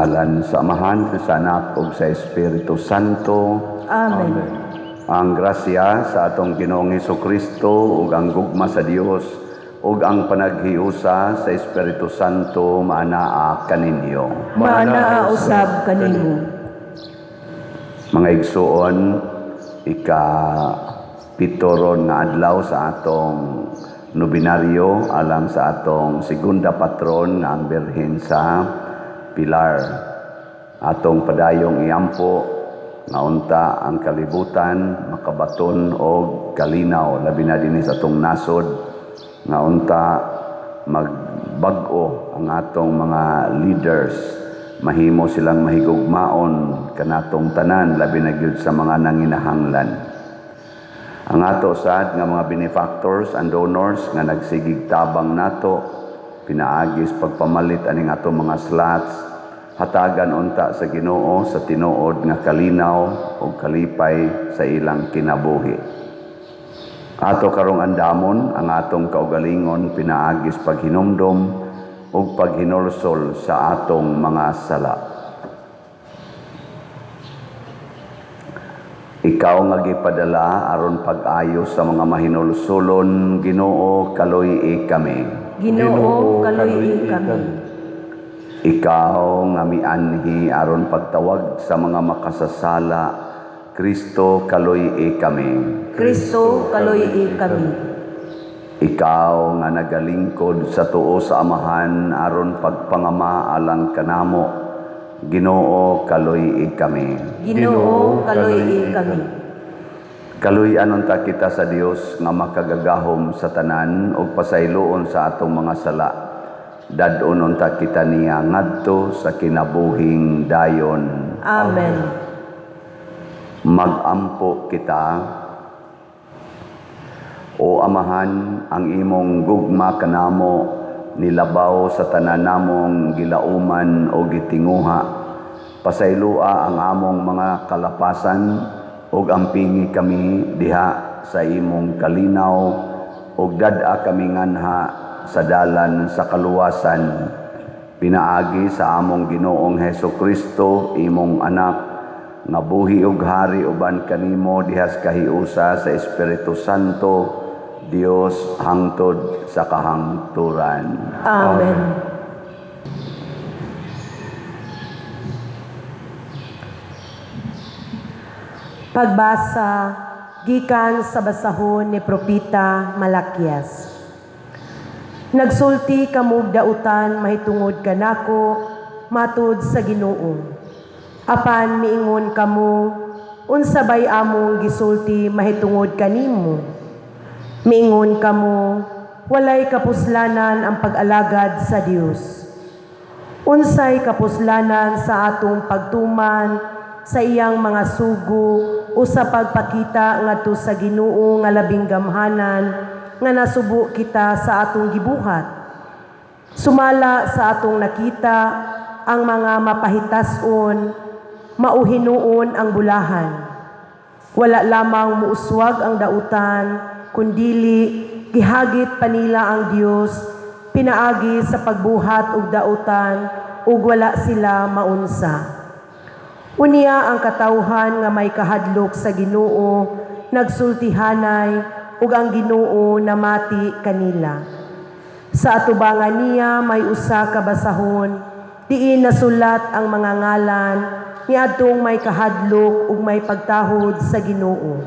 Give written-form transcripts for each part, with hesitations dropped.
ngalan sa Amahan, sa Anak, ug sa Espiritu Santo. Amen. Ang grasya sa atong Ginoong Hesukristo ug ang gugma sa Dios ug ang panaghiusa sa Espiritu Santo maanaa kaninyo. Maanaa usab kanimo. Mga igsuon, ika-pitoron nga adlaw sa atong nobinaryo alang sa atong segunda patron nga ang Birhen sa Pilar. Atong padayong iampo nga unta ang kalibutan makabaton og kalinaw labi na dinhi sa atong nasod nga unta magbag-o ang atong mga leaders, mahimo silang mahigugmaon kanatong tanan labi na gyud sa mga nanginahanglan. Ang ato sad nga mga benefactors and donors nga nagsigig tabang nato pinaagis pagpamalit aning ato mga slots hatagan unta sa Ginoo sa tinuod nga kalinaw ug kalipay sa ilang kinabuhi. Ato karong andamon ang atong kaugalingon pinaagis paghinumdom ug paghinulsol sa atong mga sala. Ikaw nga gipadala aron pag-ayos sa mga mahinulsulon, Ginoo kaluy kami. Ginoo kaluy kami. Ikaw nga mianhi aron pagtawag sa mga makasasala, Kristo kaluy kami. Kristo kaluy kami. Ikaw nga nagalingkod sa tuo sa Amahan aron pagpangama alang kanamo, Ginoo kaluy kami. Ginoo kaluy kami. Kaluy-an unta kita sa Dios nga makagagahom sa tanan ug pasayloon sa atong mga sala. Dadon unta kita niya ngadto sa kinabuhing dayon. Amen. Magampo kita. O Amahan, ang imong gugma kanamo nilabaw sa tanan namong gilauman o gitinguha. Pasaylua ang among mga kalapasan ug ampingi kami diha sa imong kalinaw ug dad-a kami nganha sa dalan sa kaluwasan. Pinaagi sa among Ginoong Hesukristo imong anak nga buhi ug hari uban kanimo diha sa kahiusa sa Espiritu Santo, Dios hangtod sa kahangturan. Amen. Pagbasa gikan sa basahon ni Propita Malakias. Nagsulti kamog dautan mahitungod kanako matud sa Ginoo. Apan miingon kamo unsa bay among gisulti mahitungod kanimo? Miingon kamo, walay kapuslanan ang pag-alagad sa Dios. Unsay kapuslanan sa atong pagtuman sa iyang mga sugo o sa pagpakita ngadto sa Ginoo nga labing gamhanan nga nasubo kita sa atong gibuhat. Sumala sa atong nakita ang mga mapahitason, mauhinuon ang bulahan. Wala lamang muuswag ang dautan, kundili gihagit panila ang Dios pinaagi sa pagbuhat ug dautan ug wala sila maunsa. Unya ang katawhan nga may kahadlok sa Ginoo nagsultihanay ug ang Ginoo namati kanila. Sa atubangan niya may usa ka basahon diin nasulat ang mga ngalan niadtong may kahadlok ug may pagtahod sa Ginoo.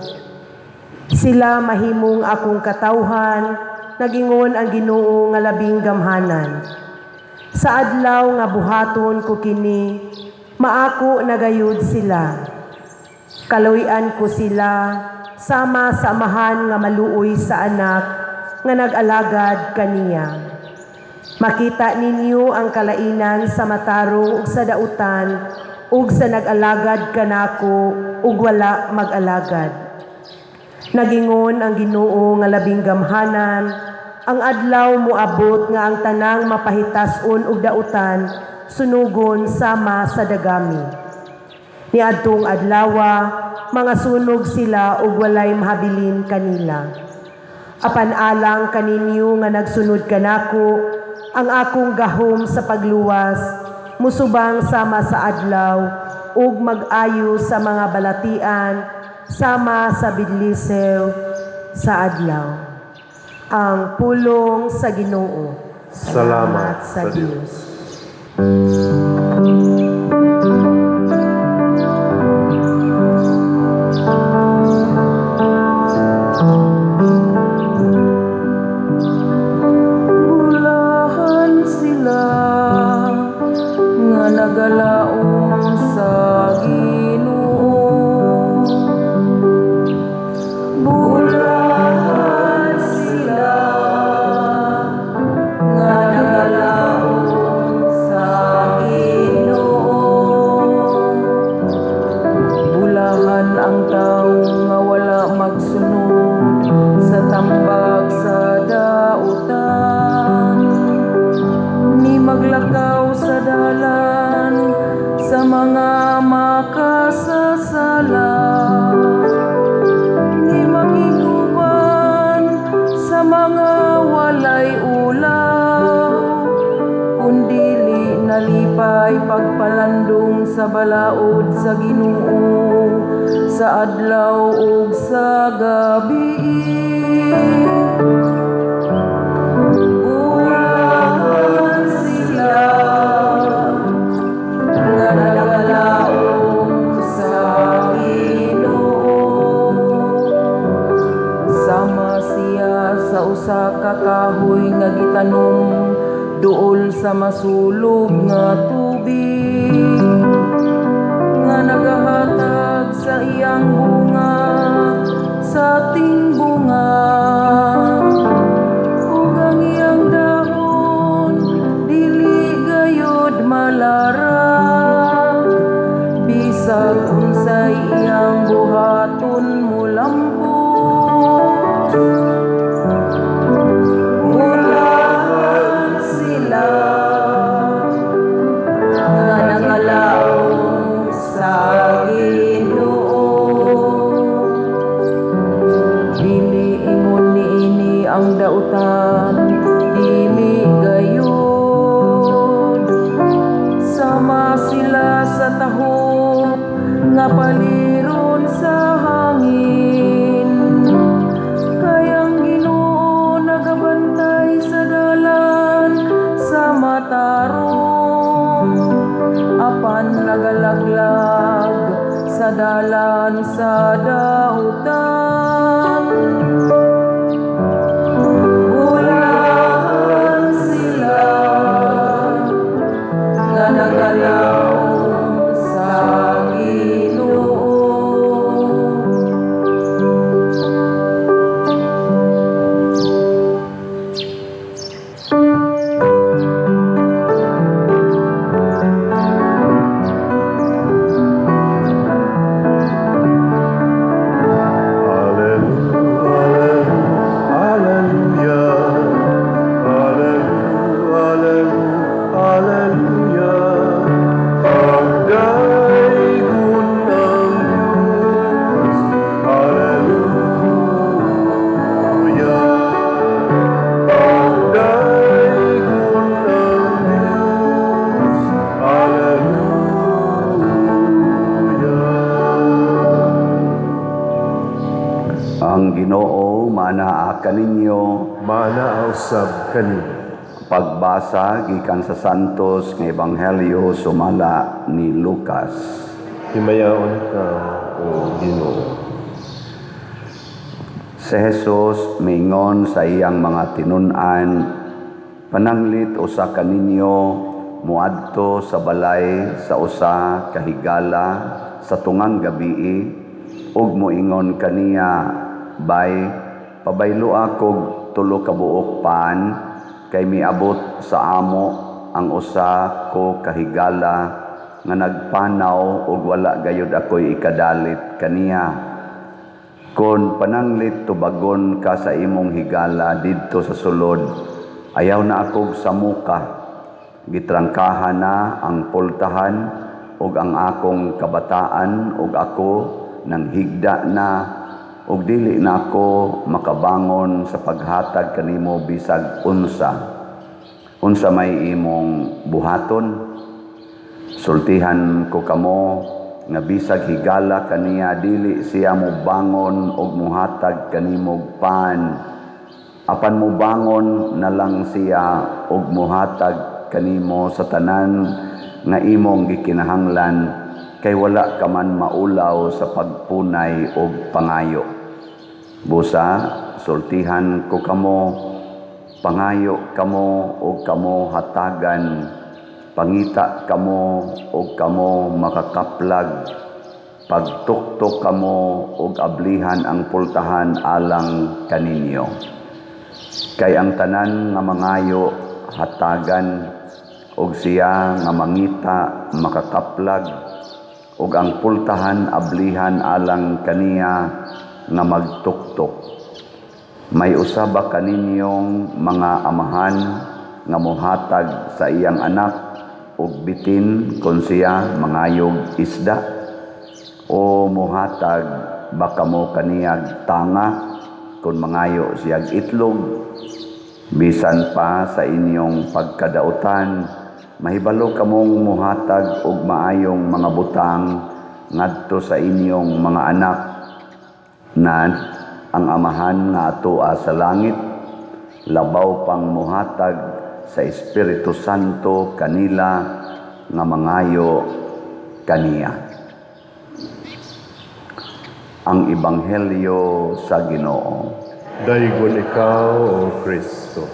Sila mahimong akong katawhan, nagingon ang Ginoo nga labing gamhanan. Sa adlaw nga buhaton ko kini, maako nagayud sila. Kaluy-an ko sila, sama sa Amahan nga maluoy sa anak, nga nag-alagad kaniya. Makita ninyo ang kalainan sa mataro ug sa dautan, ug sa nag-alagad kanako, ug wala mag-alagad. Nagingon ang Ginoo nga labing gamhanan, ang adlaw moabot nga ang tanang mapahitason ug dautan sunugon sama sa dagami. Niadtong adlawa, mga sunog sila ug walay mahabilin kanila. Apan alang kaninyo nga nagsunod kanako, ang akong gahom sa pagluwas, musubang sama sa adlaw, ug mag-ayo sa mga balatian, sama sa bidlisew sa adlaw. Ang pulong sa Ginoo. Salamat sa Diyos. Bulahan sila nga nagalaom sa Ginoo. Bulahan sila nga nagalaom sa Ginoo. Bulahan ang tawo nga wala magsunod sa tambag sa dautan, ni maglakaw sa dalan sa mga makasasala, ni magiguban sa mga walay ulaw, kundili nalipay pagpalandong sa balaod sa Ginoo sa adlaw ug sa gabi. Bulahan sila nga nagalaom sa Ginoo. Sama siya sa usa ka kahoy nga gitanom duol sa masulog nga tubig, nga nagahatag sa iyang bunga sa tingbunga. Ug ang iyang dahon dili gayud malarag, bisag unsay iyang buhaton mulampos. Bulahan sila nga nagalaom sa Ginoo. Dili ingon niini ang dautan, dili gayud. Sama sila sa tahop nga paliron sa hangin. Kayang Ginoo nagabantay sa dalan sa matarong, apan nagalaglag sa dalan sa dautan. Bulahan sila nga nagalaom sa Ginoo. Ang Ginoo manaa kaninyo. Manausab kanimo. Pagbasa gikan sa Santos nga Ebanghelyo sumala ni Lucas. Himayaon ka, O Ginoo. Si Jesus mingon sa iyang mga tinun-an, pananglit usa kaninyo muadto sa balay sa usa ka higala sa tungang gabii ug moingon kaniya, bay, pabayloa kog 3 ka buok pan kay miabot sa amo ang usa ko kahigala nga nagpanaw ug wala gayud ako'y ikadalit kaniya. Kon pananglit tubagon ka sa imong higala didto sa sulod, ayaw na akog sa muka. Gitrangkahan na ang pultahan ug ang akong kabataan ug ako nang higda na ug dili na ako makabangon sa paghatag kanimo bisag unsa may imong buhaton. Sultihan ko kamo nga bisag higala kaniya dili siya mo bangon og muhatag kanimog pan. Apan mo bangon na lang siya og muhatag kanimo sa tanan nga imong gikinahanglan kay wala ka man maulaw sa pagpunay og pangayo. Busa, sultihan ko kamo, pangayo kamo og kamo hatagan, pangita kamo og kamo makakaplag, pagtuktok kamo og ablihan ang pultahan alang kaninyo. Kay ang tanan nga mangayo hatagan og siya nga mangita makakaplag og ang pultahan ablihan alang kaniya nga magtuktok. May usaba kaninyong mga amahan nga mohatag sa iyang anak og bitin kon siya mangayog isda o mohatag baka mo kaniyag tanga kon mangayo siyag itlog. Bisan pa sa inyong pagkadautan mahibalo kamong mohatag og maayong mga butang ngadto sa inyong mga anak na ang amahan nga atoa sa langit labaw pang mohatag sa Espiritu Santo kanila nga mangayo kaniya. Ang Ebanghelyo sa Ginoo. Daygon ikaw, O Kristo.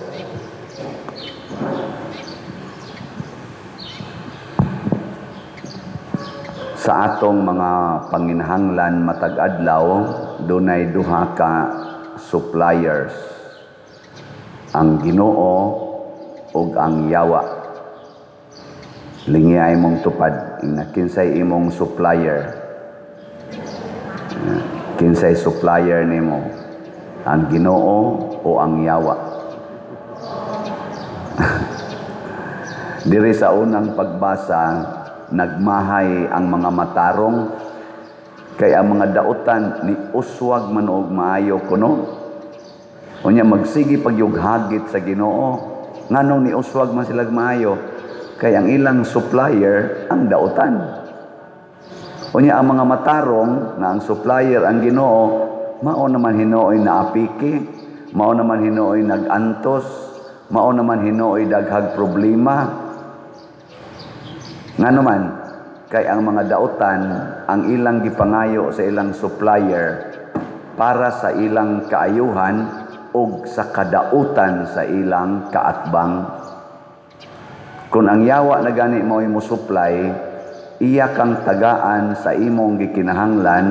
Sa atong mga panginahanglan matag adlaw, dunay duha ka suppliers. Ang Ginoo ug ang yawa. Lingi ay mong tupad, kinsay imong supplier. Kinsay supplier nimo? Ang Ginoo o ang yawa? Diri sa unang pagbasa, nagmahay ang mga matarong kay ang mga dautan ni uswag man og maayo kuno. Unya magsigi pagyughagit sa Ginoo. Nganong ni uswag man sila maayo? Kay ang ilang supplier ang dautan. Unya ang mga matarong nga ang supplier ang Ginoo, mao naman hinuoy na apiki, mao naman hinuoy nagantos, mao naman hinuoy daghag problema. Nga naman, kay ang mga dautan, ang ilang gipangayo sa ilang supplier para sa ilang kaayuhan o sa kadautan sa ilang kaatbang. Kung ang yawa na gani mo supply, iya kang tagaan sa imong gikinahanglan,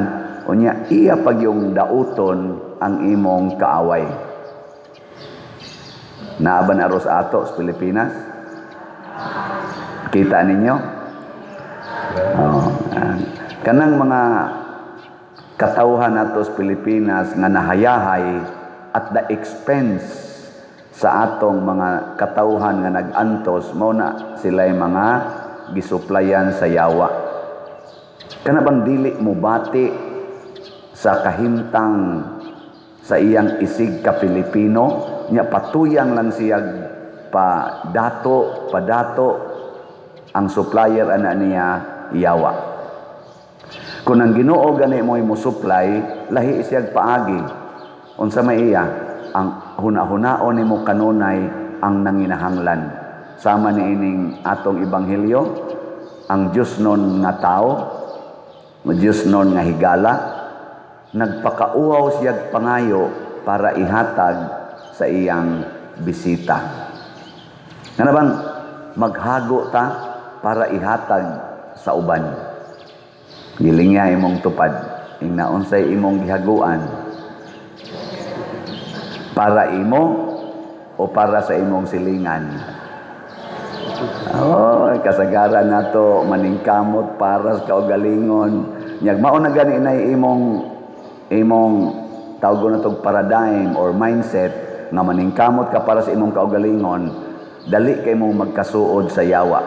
unya iya pag yung dauton ang imong kaaway. Naaban aros ato sa Pilipinas? Kita ninyo? Kanang mga katawhan nato sa Pilipinas nga nahayahay at the expense sa atong mga katawhan nga nagantos, mao na sila'y mga gisuplayan sa yawa. Kana bang dili mo bati sa kahimtang sa iyang isig ka Pilipino, nya patuyang lang siya padato ang supplier ana niya yawa. Kung ang Ginoo gani mo supply, lahi siyag paagi. Unsa may iya, ang huna-hunaon nimo kanunay ang nanginahanglan. Sama ni ining atong ebanghelyo, ang Dios non nga tao, Dios non nga higala, nagpakauaw siyag pangayo para ihatag sa iyang bisita. Nga bang maghago ta para ihatag sa uban. Gilingya imong tupad, ingna unsay imong gihaguan. Para imo o para sa imong silingan. Kasagaran nato maningkamot para sa kaugalingon. Nyag mao na gani inay imong tawag na tog paradigm or mindset nga maningkamot ka para sa imong kaugalingon, dali kay mo magkasuod sa yawa.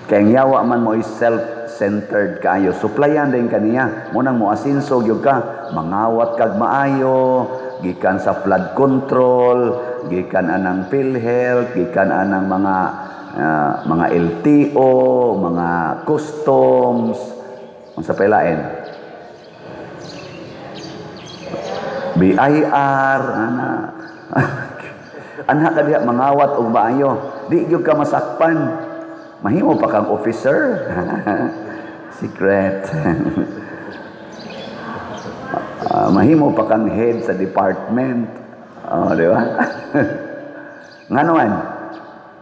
Kay ang yawa man mo is self-centered kayo. Suplayan din kaniya. Munang mo asinso gyud ka, mangawat kag maayo, gikan sa flood control, gikan anang PhilHealth, gikan anang mga mga LTO, mga customs, unsa pa ilain? BIR, ana. Anha ka diha mangawat og maayo. Di gyud ka masakpan. Mahimo pa kang officer. Secret. Mahimo pa kang head sa department. Oh, di ba? Nganuan?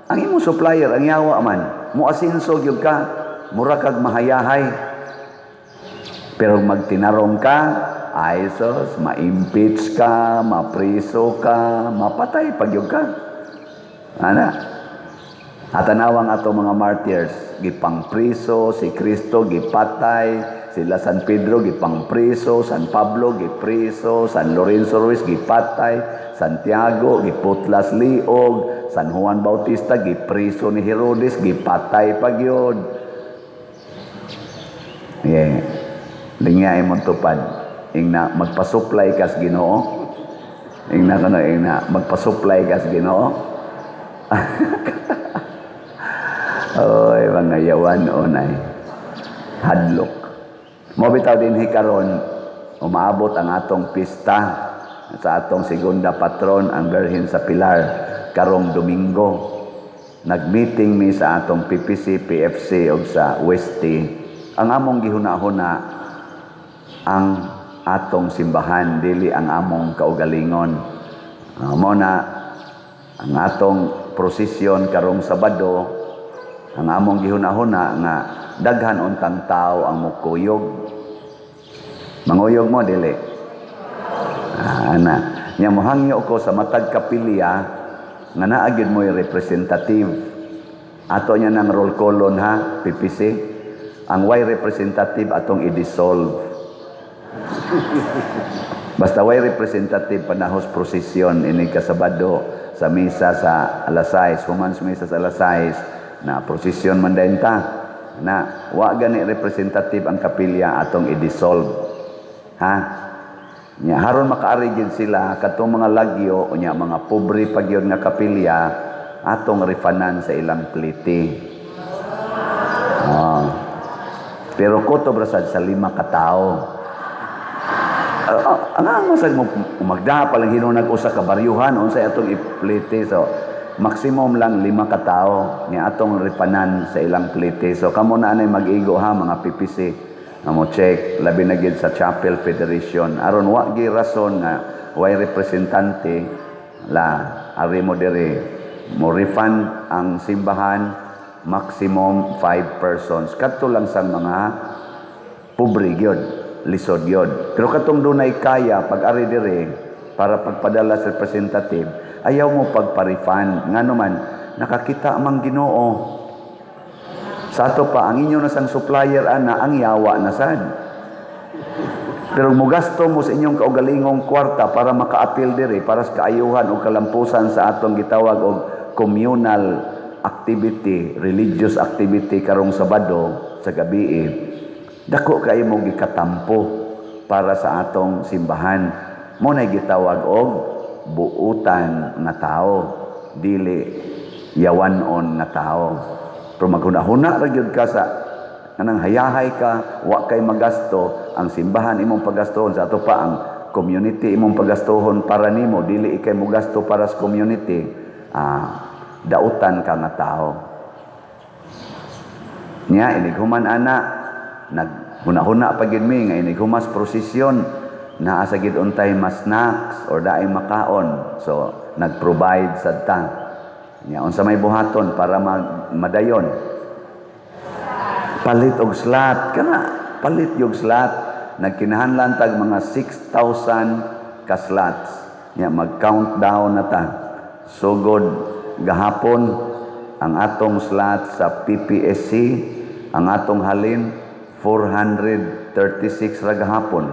Ang imo supplier, ang yawa man, muasinso gyud ka, mura kag mahayahay. Pero magtinarong ka, ay sos, ma-impeach ka, mapriso ka, mapatay pag yun ka. Ana? At anawang ato mga martyrs, gipang priso, si Kristo gipatay, sila San Pedro gipang priso, San Pablo gipriso, San Lorenzo Ruiz gipatay, Santiago giputlas liog, San Juan Bautista gipriso ni Herodes, gipatay pag yun. Yeah. Lingya imong tupad. Ingna magpasupply kas Ginoo. Ingna magpasupply kas Ginoo. Oy, mga yawan onay. Hadlok. Mo bitaw din hikaron umaabot ang atong pista sa atong segunda patron ang Birhen sa Pilar karong Domingo. Nagmeeting mi sa atong PPC, PFC ug sa Weste. Ang among gihuna-huna ang atong simbahan, dili ang among kaugalingon. Mo na ang atong prosesyon karong Sabado, ang among gihuna-huna nga daghan untang tao ang mukuyog. Manguyog mo dili. Ana, nya mohangyo ko sa matag kapilya nga naa gyud mo'y representative. Ato nya nang roll callon ha, PPC. Ang way representative atong i-dissolve. Basta way representative panahos prosesyon ini kasabado sa misa sa alas 6, humans misa sa alas 6 na prosesyon man dayon ta na wa gani representative ang kapilya atong i-dissolve. Ha? Nya haron makaari gid sila katong mga lagyo unya mga pobre pa gyud nga kapilya atong refanan sa ilang pliti. Pero kutob rasad sa 5 ka tawo. Ang masag mo umagda pa lang hinunag usa ka baryuhan unsay atong iplite, so maximum lang 5 ka tawo nga atong repanan sa ilang plite. So kamo na anay mag-igo ha mga PPC, mo check labi na gid sa Chapel Federation aron wa gi rason nga way representante la ari mo dire mo refund ang simbahan maximum 5 persons kadto lang sa mga pobre gyud, lisod yun. Pero katong dunay kaya, pag-ari dire, para pagpadala sa representative, ayaw mo pagpa-refund. Nga naman, nakakita mang Ginoo. Sa ato pa, ang inyo na sang supplier, ana, ang yawa na sad. Pero mugasto mo sa inyong kaugalingong kwarta para maka-appeal dire, para sa kaayuhan o kalampusan sa atong gitawag og communal activity, religious activity karong Sabado sa gabi. Dako kayo mo gikatampo para sa atong simbahan. Mo na gitawag og buutan na tao, dili yawanon na tao. Pero maghuna-huna ra gyud ka sa kanang hayahay ka, wa kay magasto, ang simbahan imong pagastohon sa ato pa ang community imong pagastohon para nimo, dili ikay mo gasto para sa community. Dautan ka nga tao. Nya inighuman ana naghuna-huna pa gid mi nga inighumas prosesyon naa sa gid untay mas snacks or daay makaon, so nagprovide sad ta nya unsa may buhaton para madayon palit og slot kana palit yung slot nagkinahanglan tag mga 6,000 ka slots nya mag-countdown na ta sugod gahapon ang atong slot sa PPSC ang atong halin 436 ra gahapon.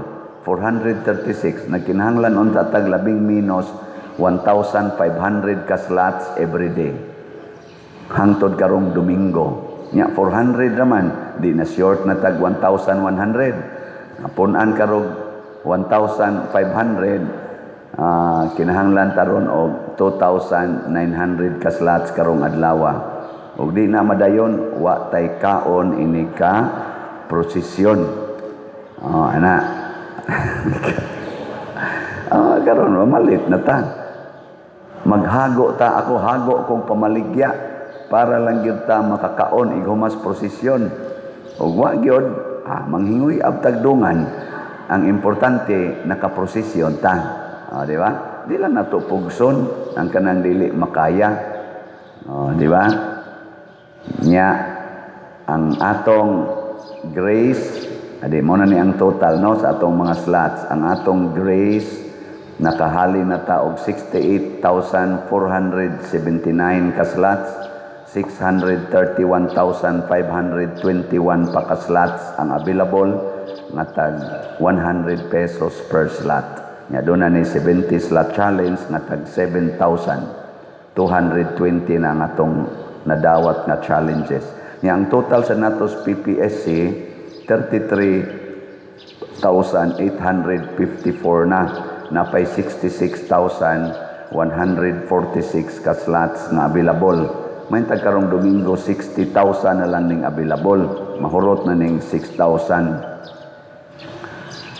436 nagkinahanglan unta tag labing minus 1,500 ka slots every day. Hangtod karong Domingo. Nya 400 naman, di na short na tag 1,100. Punan karong 1,500 kinahanglan taron og 2,900 ka slots karong adlaw. Ug di na madayon, wa tay kaon ini ka prosesyon. Ana. Karon malit na ta. Maghago ta, ako hago kong pamaligya para lang gyud ta makakaon ighumas prosesyon. Ug wa gyud manghingoy ab tagdungan. Ang importante nakaprosesyon ta. Di ba? Di lang nato pugson ang kanang dili makaya. Di ba? Nya ang atong grace, mo na ni ang total no sa atong mga slots. Ang atong grace nakahali na ta og 68,479 ka slots, 631,521 pa ka slots ang available nga tag 100 pesos per slot. Nya doon na ni 70 slot challenge nga tag 7,220 na nga atong nadawat nga challenges. Nya ang total sa natos PPSC 33,854 na napay 66,146 ka slots nga available. May tagkarong Domingo 60,000 na lang ning available. Mahurot na ning 6,000.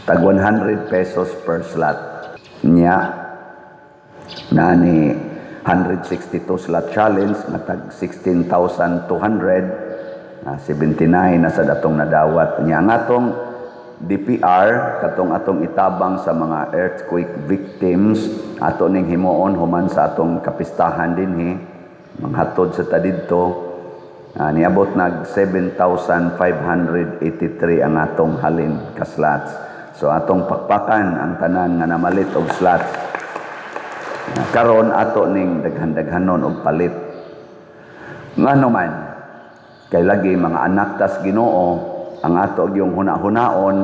Tag 100 pesos per slot. Nya na ni 162 slot challenge na tag 16,200 na 79 na sa datong nadawat. Nya ang atong DPR katong atong itabang sa mga earthquake victims ato ning himuon human sa atong kapistahan dinhi manghatod sa tadidto niabot nag 7,583 ang atong halin ka slots. So atong pakpakan ang tanan nga namalit og slots. Karon ato ning daghan-daghanon og palit. Ngano man kay lagi mga anak tas Ginoo ang ato yung huna-hunaon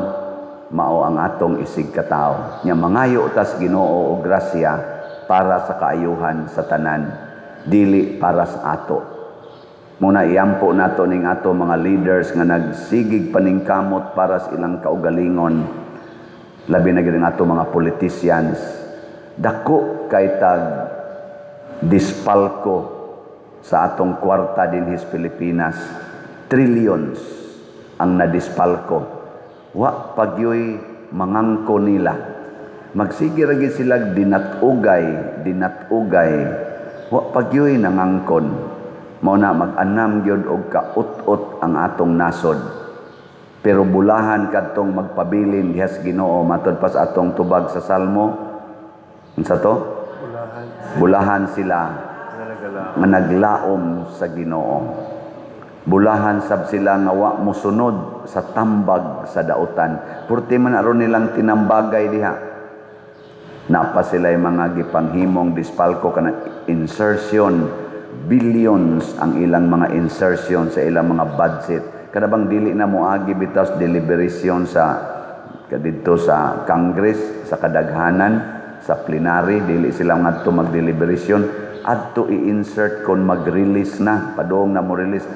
mao ang atong isig katao. Nya mangayo tas Ginoo og grasya para sa kaayuhan sa tanan, dili para sa ato. Muna iampo nato ning ato mga leaders nga nagsigig paningkamot para sa ilang kaugalingon. Labi na gyud ato mga politicians. Dako kay tag dispalko sa atong kwarta dinhi sa Pilipinas. Trillions ang nadispalko. Wa pagyoy mangangko nila. Magsige ra gid sila dinatugay. Wa pagyoy nangangkon. Mao na mag-anam gyud og kaut-ut ang atong nasod. Pero bulahan kadtong magpabilin dihas Ginoo matud pa sa atong tubag sa Salmo. Unsa to? Bulahan sila nga naglaom sa Ginoo. Bulahan sab sila nga wa mosunod sa tambag sa dautan. Purti man aron nilang tinambagay diha. Napa sila mga gipanghimong dispalko kana insertion, billions ang ilang mga insertion sa ilang mga budget. Kada bang dili na moagi bitas deliberation sa kadidto sa Congress, sa kadaghanan, sa plenary, dili sila ngadto mag-deliberation, adto i-insert kon mag-release na, padong na mo release.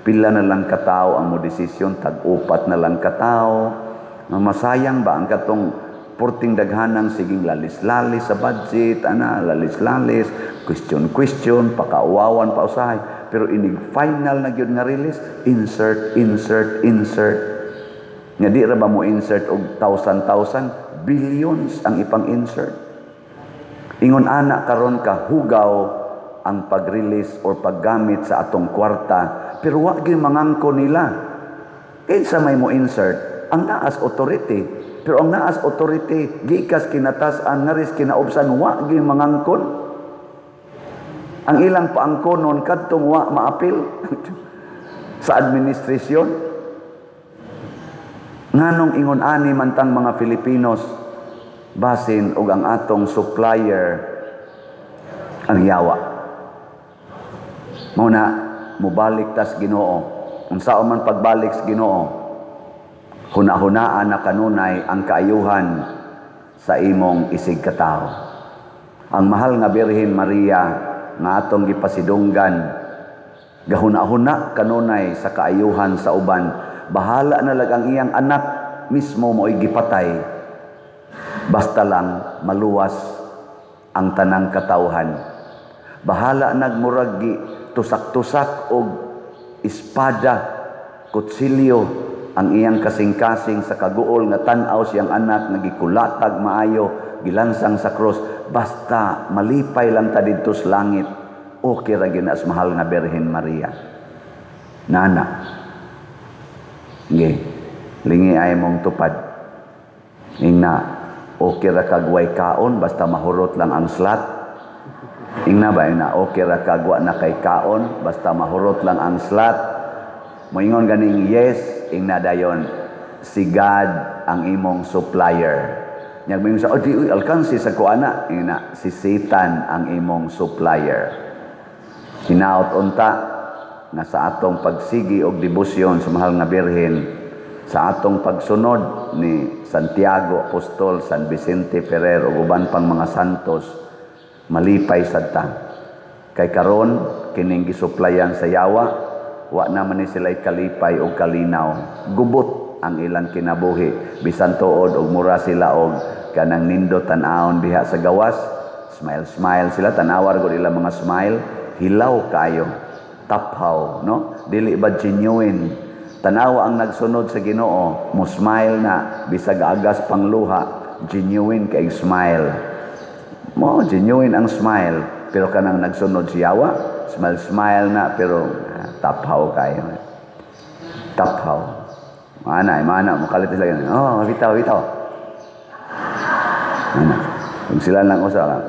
Pila na lang katao ang mo desisyon, tag-upat na lang katao. Masayang ba ang katong purting daghanang siging lalis-lalis sa budget, lalis-lalis, question, pakauwawan pa usahay. Pero inig final na gyud nga release, insert. Nga di ra ba mo insert og 1,000, billions ang ipang-insert. Ingon ana karon ka hugaw ang pag-release or paggamit sa atong kwarta, pero wa gyud mangangko nila. Kinsa may mo insert? Ang naas authority. Pero ang naas authority gikas kinatas-an nga ris kinaubsan wa gyud mangangkon. Ang ilang paangkonon kadtong wa maapil sa administrasyon. Nganong ingon ani man tang mga Filipinos basin og ang atong supplier ang yawa. Muna, mubalik tas Ginoo. Unsaon man pagbalik sa Ginoo, huna-hunaan na kanunay ang kaayuhan sa imong isig katao. Ang mahal nga Birhen Maria nga atong gipasidunggan, gahuna-huna kanunay sa kaayuhan sa uban. Bahala na lang ang iyang anak mismo mo'y gipatay. Basta lang maluwas ang tanang katawhan. Bahala nagmurag tusak-tusak og espada, kutsilyo ang iyang kasing-kasing sa kaguol nga tan-aw siyang anak nga gikulatag maayo, gilansang sa cross. Basta malipay lang ta didto sa langit, okay ra gyud as mahal nga Birhen Maria. Nana. Nge, lingi ay mong tupad. Ingna, okay ra kagway kaon basta mahurot lang ang slat. Ingna ba na okay ra kagwa na kay kaon basta mahurot lang ang slat. Moingon ganing yes, ingna dayon si God ang imong supplier. Nyag mo sa di alkansi sa kuana, ingna si Satan ang imong supplier. Hinaot unta nga sa atong pagsigi og debosyon sa mahal nga Birhen, sa atong pagsunod ni Santiago Apostol, San Vicente Ferrer ug uban pang mga santos, malipay sad ta. Kay karon kining gisuplayan sa yawa, wa naman ni sila'y kalipay o kalinaw. Gubot ang ilang kinabuhi. Bisan tuod og mura sila og kanang nindot tan-awon diha sa gawas. Smile sila, tanawar gud ilang mga smile. Hilaw kayo. Taphaw, no? Dili ba genuine? Tanawa ang nagsunod sa Ginoo, mo smile na bisag agas pang luha, genuine kay smile. Mo genuine ang smile, pero kanang nagsunod siyawa, smile na pero taphaw kayo. Taphaw. Mana mo kalit sila ganun. Oh, bitaw. Mana. Kung sila lang usa lang.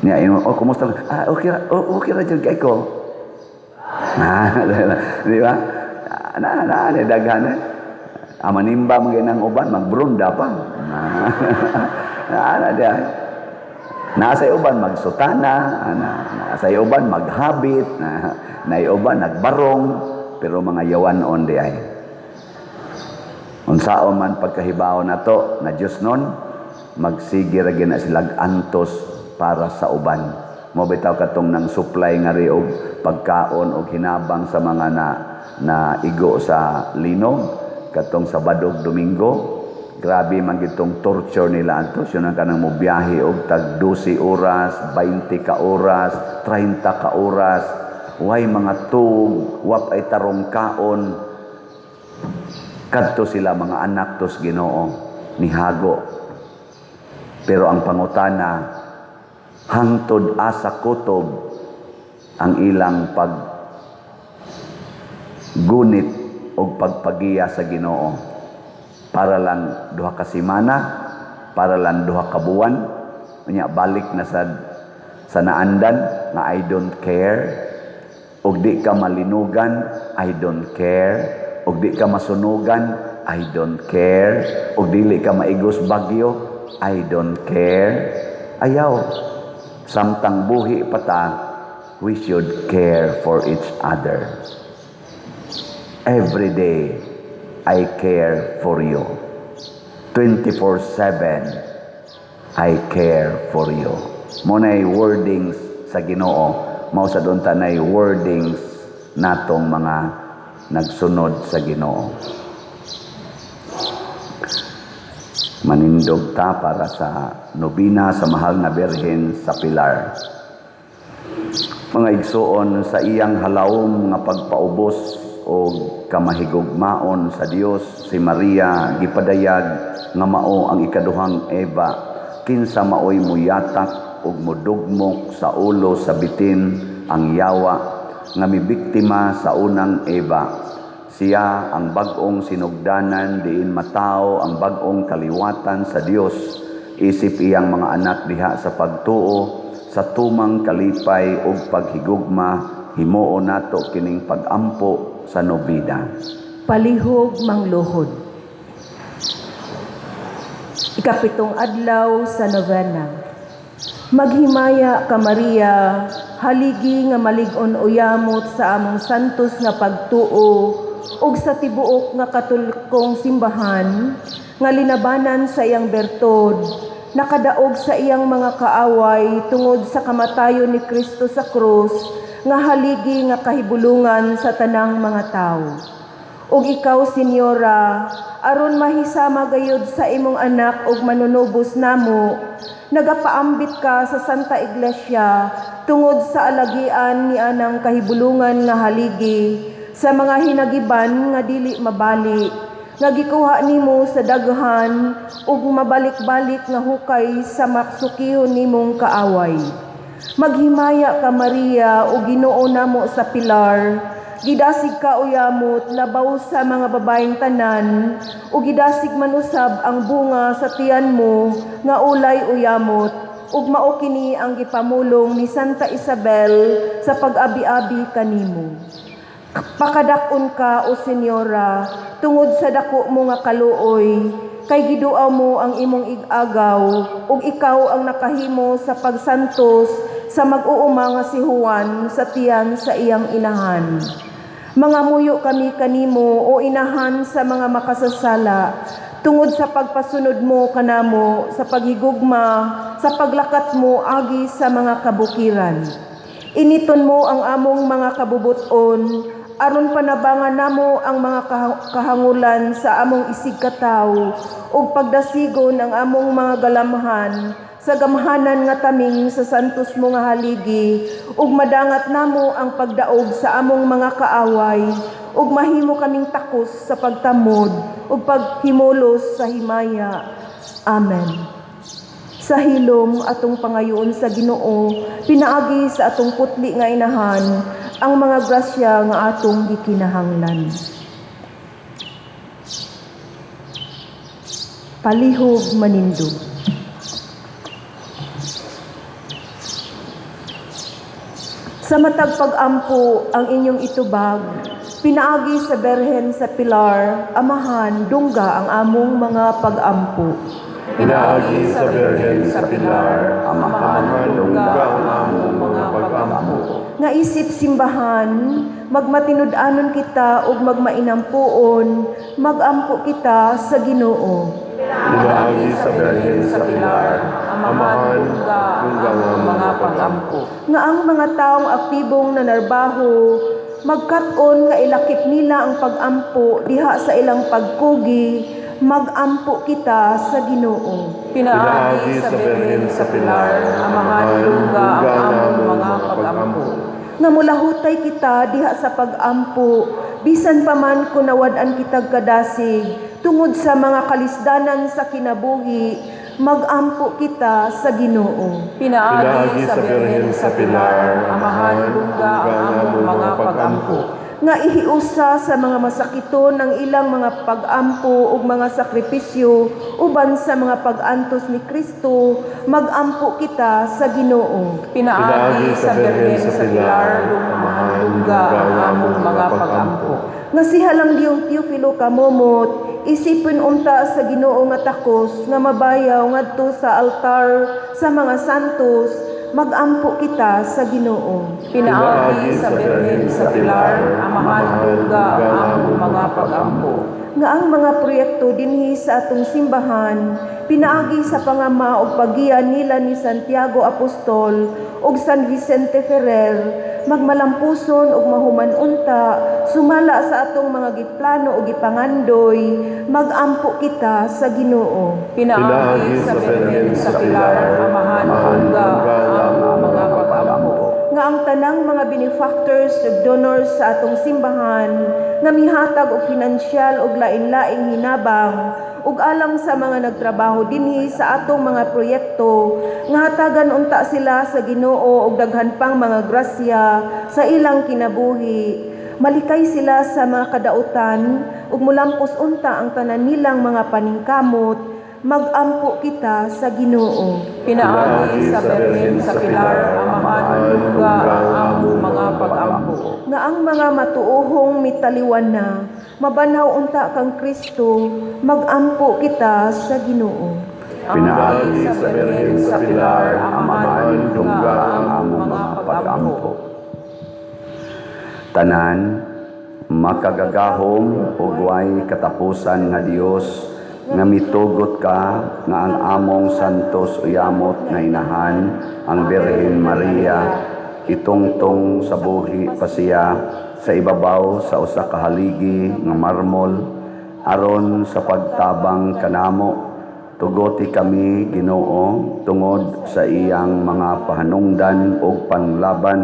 Niya, oh, kumusta? Okay ra jud kay ko. Di ba? Ni daghan. Amanimba mo ginang uban, magbrunda pa. Dia. Nasa uban magsutana, nasa uban maghabit, na uban nagbarong, pero mga yawanon di ay. Unsao man pagkahibaw nato na Dios nun, magsige ra gina silag antos para sa uban. Mo bitaw katong nang supply nga ri og pagkaon og hinabang sa mga na igo sa linog katong Sabado ug Domingo. Grabe man gitong torture nila antos, yun ang kanang mobiyahe og tag 12 oras, 20 ka oras, 30 ka oras, way mga tug, wap ay tarong kaon. Kadto sila mga anak tos Ginoo nihago. Pero ang pangutana, hangtod asa kutob ang ilang paggunit o pagpagiya sa Ginoo. Para lang duha ka semana, para lang duha ka buwan, unya balik na sa naandan nga I don't care. Og di ka malinugan, I don't care. Og di ka masunugan, I don't care. Og dili ka maigos bagyo, I don't care. Ayaw, samtang buhi pata, we should care for each other. Every day, I care for you. 24/7, I care for you. Muna'y wordings sa Ginoo. Mao sa doon tanay wordings natong mga nagsunod sa Ginoo. Manindog ta para sa nobina sa mahal na Birhen sa Pilar. Mga igsuon sa iyang halawom nga pagpaubos o kamahigugmaon sa Dios, si Maria gipadayag nga mao ang ikaduhang Eva, kinsa maoy muyatak ug mudugmok sa ulo sa bitin ang yawa nga mibiktima sa unang Eva. Siya ang bag-ong sinugdanan diin matao ang bag-ong kaliwatan sa Dios, isip iyang mga anak diha sa pagtuo sa tumang kalipay ug paghigugma. Himuo nato kining pag-ampo sa nobina. Palihog mangluhod. Ikapitong adlaw sa novena. Maghimaya ka Maria, haligi nga malig-on uyamot sa among santos nga pagtuo ug sa tibuok nga katolikong simbahan nga linabanan sa iyang bertod, nakadaog sa iyang mga kaaway tungod sa kamatayon ni Kristo sa krus, nga haligi nga kahibulungan sa tanang mga tao. Ug ikaw, Senyora, aron mahisama gayud sa imong anak ug manunubos namo, nagapaambit ka sa Santa Iglesia tungod sa alagian ni anang kahibulungan nga haligi sa mga hinagiban nga dili mabali, nga gikuha nimo sa daghan ug mabalik-balik nga hukay sa maksukihon nimong kaaway. Maghimaya ka, Maria, ug Ginoo namo sa Pilar. Gidasig ka uyamot labaw sa mga babaeng tanan, ug gidasig manusab ang bunga sa tiyan mo nga ulay uyamot, ug mao kini ang gipamulong ni Santa Isabel sa pag-abi-abi kanimo. Pakadakon ka, o Senyora, tungod sa dako mo nga kaluoy, kay giduaw mo ang imong ig-agaw, ug ikaw ang nakahimo sa pagsantos sa mag-uuma nga si Juan sa tiyan sa iyang inahan. Mga muyo kami kanimo, o inahan sa mga makasasala, tungod sa pagpasunod mo kanamo, sa paghigugma, sa paglakat mo agi sa mga kabukiran. Initon mo ang among mga kabubuton, aron panabangan namo ang mga kahangulan sa among isig kataw, ug pagdasigon ang among mga galamhan, sa gamhanan nga taming sa santos mo nga haligi, ug madangat namo ang pagdaog sa among mga kaaway, ug mahimo kaming takos sa pagtamod, ug paghimulos sa himaya. Amen. Sa hilom atong pangayoon sa Ginoo, pinaagi sa atong putli nga inahan, ang mga grasya nga atong gikinahanglan. Palihog manindog. Sa matag pag-ampo ang inyong itubag, pinaagi sa Berhen sa Pilar, Amahan, dungga ang among mga pag-ampo. Pinaagi sa Birhen sa Pilar, Amahan, dungga ang among mga pag-ampo. Nga isip simbahan, magmatinud-anon kita ug magmainampuon, magampo kita sa Ginoo. Pinaagi sa Birhen sa Pilar, Amahan, dungga ang among mga pag-ampo. Nga ang mga taong aktibong nanarbaho, magkat-on nga ilakip nila ang pag-ampo diha sa ilang pagkugi, magampo kita sa Ginoo. Pinaagi sa Birhen sa Pilar, Amahan, dungga ang among mga pag-ampo. Nga mulahutay kita diha sa pag-ampo, bisan pa man kung nawad-an kitag kadasig, tungod sa mga kalisdanan sa kinabuhi, magampo kita sa Ginoo. Pinaagi sa Birhen sa Pilar, Amahan, dungga ang among mga pag-ampo. Nga ihiusa sa mga masakiton ng ilang mga pag-ampo ug mga sakripisyo uban sa mga pag-antos ni Kristo, magampo kita sa Ginoo. Pinaagi sa Birhen sa Pilar, Amahan, dungga ang among mga pag-ampo. Nga si Halang Diyong Teofilo Kamomot, isipin unta sa Ginoo nga takos nga mabayaw ngadto sa altar sa mga santos, magampo kita sa Ginoo. Pinaagi sa Birhen sa Pilar, Amahan, dungga ang among mga pag-ampo. Nga ang mga proyekto dinhi sa atong simbahan, pinaagi sa pangama o paggiyan nila ni Santiago Apostol ug San Vicente Ferrer, magmalampuson ug mahuman unta, sumala sa atong mga giplano ug gipangandoy, magampo kita sa Ginoo. Pinaagi sa Birhen sa Pilar, Amahan, dungga ang among mga pag-ampo. Nga ang tanang mga benefactors ug donors sa atong simbahan, nga mihatag og pinansyal ug lain-laing hinabang, ug alang sa mga nagtrabaho dinhi sa atong mga proyekto, nga hatagan unta sila sa Ginoo og daghan pang mga grasya sa ilang kinabuhi. Malikay sila sa mga kadautan ug mulampos unta ang tanan nilang mga paningkamot, magampo kita sa Ginoo. Pinaagi sa Birhen sa Pilar, Amahan, dungga ang among mga pag-ampo. Nga ang mga matuohong mitaliwan na, mabanhaw unta kang Kristo, magampo kita sa Ginoo. Pinaagi sa Birhen sa Pilar, Amahan, dungga ang among mga pag-ampo. Tanan, makagagahom ug way katapusan nga Dios, nga mitugot ka nga ang among santos uyamot nga inahan, ang Birhen Maria, itungtong sa buhi pa siya sa ibabaw sa usa ka haligi nga marmol aron sa pagtabang kanamo. Tugoti kami, Ginoo, tungod sa iyang mga pahanungdan o panlaban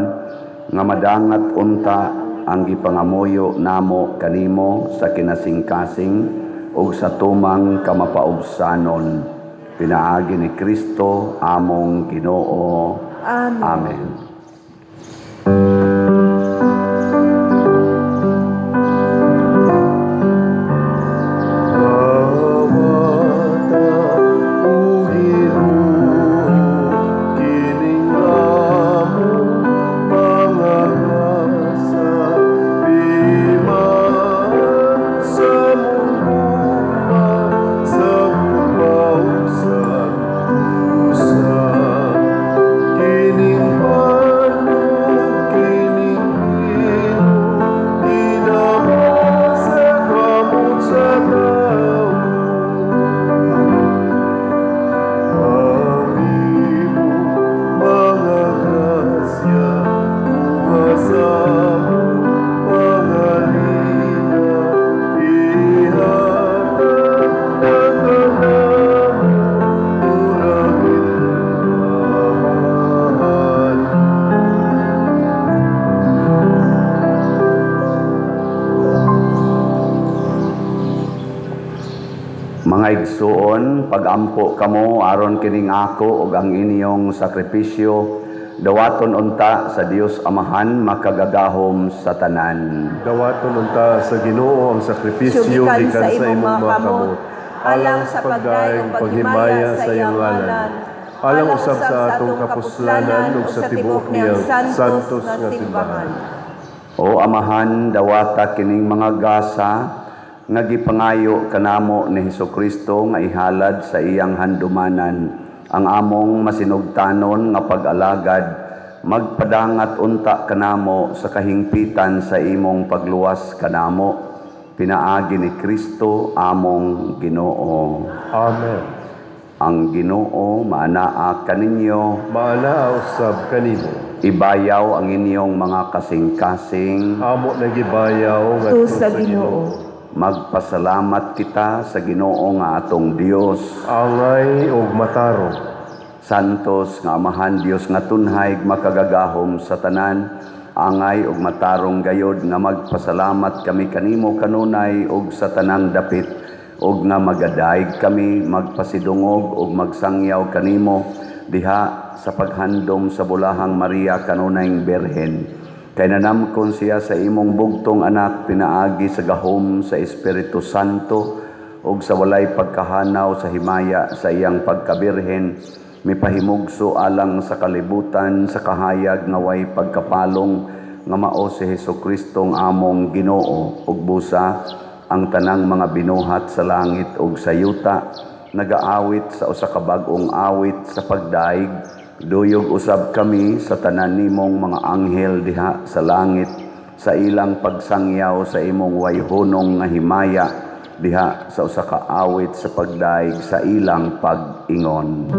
nga madangat unta ang gipangamuyo namo kanimo sa kinasingkasing o sa tumang kamapaubsanon. Pinaagi ni Kristo among Ginoo. Amen. Amen. Mga igsuon, pagampo kamo aron kining ako ug ang inyong sakripisyo dawaton unta sa Dios Amahan makagagahom sa tanan. Dawaton unta sa Ginoo ang sakripisyo gikan sa imong mga kamot, alang sa pagdayon paghimaya sa iyang ngalan, alang usab sa atong kapuslanan ug sa tibuok niyang santos nga simbahan. O Amahan, dawata kining mga gasa nga gipangayo kanamo ni Hesukristo nga ihalad sa iyang handumanan ang among masinugtanon nga pag-alagad magpadangat unta kanamo sa kahingpitan sa imong pagluwas kanamo. Pinaagi ni Kristo among Ginoo. Amen. Ang Ginoo maanaa kaninyo, Maana usab kanimo. ibayaw ang inyong mga kasing-kasing. Amo nagibayaw nga Tu sa Ginoo. Magpasalamat kita sa Ginoo nga atong Dios. Angay ug matarong. Santos nga Amahan Dios nga tunhay makagagahom sa tanan, angay ug matarong gayod nga magpasalamat kami kanimo kanunay ug sa tanang dapit, ug nga magadayeg kami magpasidungog ug magsangyaw kanimo diha sa paghandom sa bulahang Maria kanunayng Berhen. Kay nanamkon siya sa imong bugtong anak, pinaagi sa gahom sa Espiritu Santo ug sa walay pagkahanaw sa himaya sa iyang pagkabirhen, mipahimugso alang sa kalibutan sa kahayag nga way pagkapalong nga mao si Hesukristo ang among Ginoo, ug busa ang tanang mga binuhat sa langit ug sa yuta nagaawit sa usa ka bag-ong awit sa pagdaig. Duyog usab kami sa tanan nimong mga anghel diha sa langit sa ilang pagsangyaw sa imong wayhunong nga himaya diha sa usa ka awit sa pagdaig sa ilang pag-ingon.